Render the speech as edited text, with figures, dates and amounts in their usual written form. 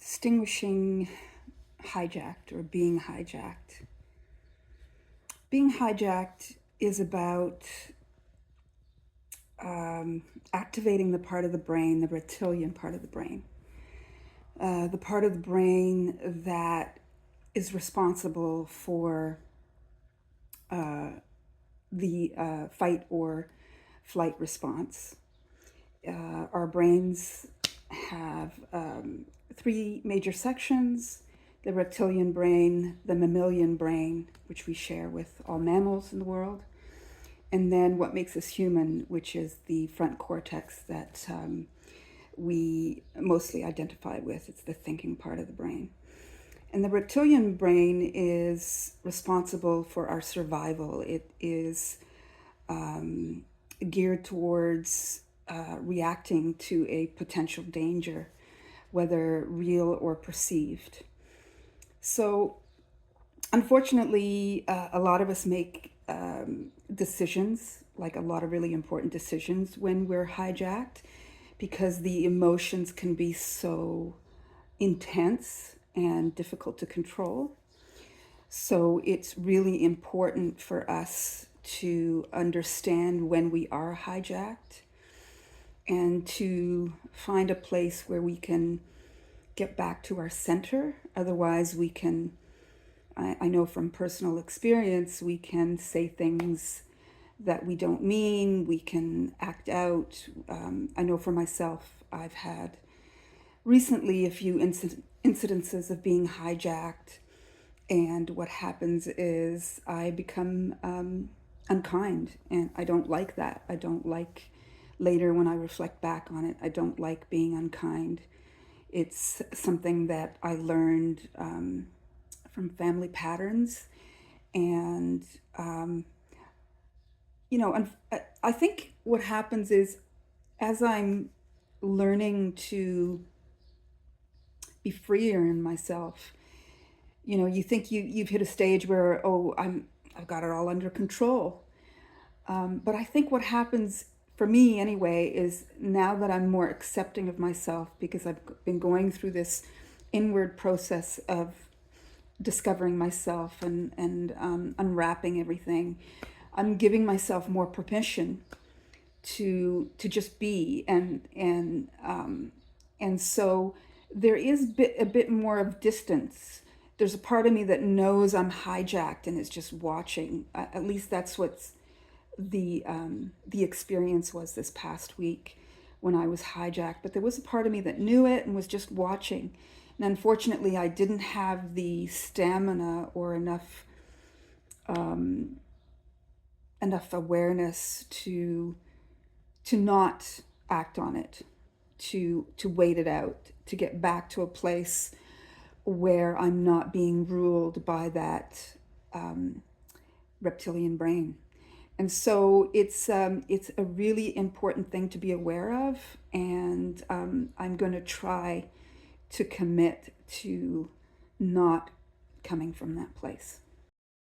distinguishing hijacked or being hijacked. Being hijacked is about activating the part of the brain, the reptilian part of the brain, the part of the brain that is responsible for the fight or flight response. Our brains have three major sections: the reptilian brain, the mammalian brain, which we share with all mammals in the world, and then what makes us human, which is the front cortex that we mostly identify with. It's the thinking part of the brain. And the reptilian brain is responsible for our survival. It is geared towards reacting to a potential danger, whether real or perceived. So, unfortunately, a lot of us make decisions, like a lot of really important decisions, when we're hijacked, because the emotions can be so intense and difficult to control. So it's really important for us to understand when we are hijacked and to find a place where we can get back to our center. Otherwise, we can, I know from personal experience, we can say things that we don't mean, we can act out. I know for myself, I've had recently a few incidences of being hijacked, and what happens is I become unkind, and I don't like that. I don't like, later when I reflect back on it, I don't like being unkind. It's something that I learned from family patterns, and I think what happens is, as I'm learning to be freer in myself, you think you've hit a stage where, I've got it all under control. But I think what happens, for me anyway, is now that I'm more accepting of myself, because I've been going through this inward process of discovering myself and unwrapping everything, I'm giving myself more permission to just be, and so there is a bit more of distance. There's a part of me that knows I'm hijacked and is just watching. At least that's what's the experience was this past week when I was hijacked. But there was a part of me that knew it and was just watching. And unfortunately, I didn't have the stamina or enough awareness to not act on it, to wait it out, to get back to a place where I'm not being ruled by that reptilian brain. And so it's a really important thing to be aware of, and I'm going to try to commit to not coming from that place.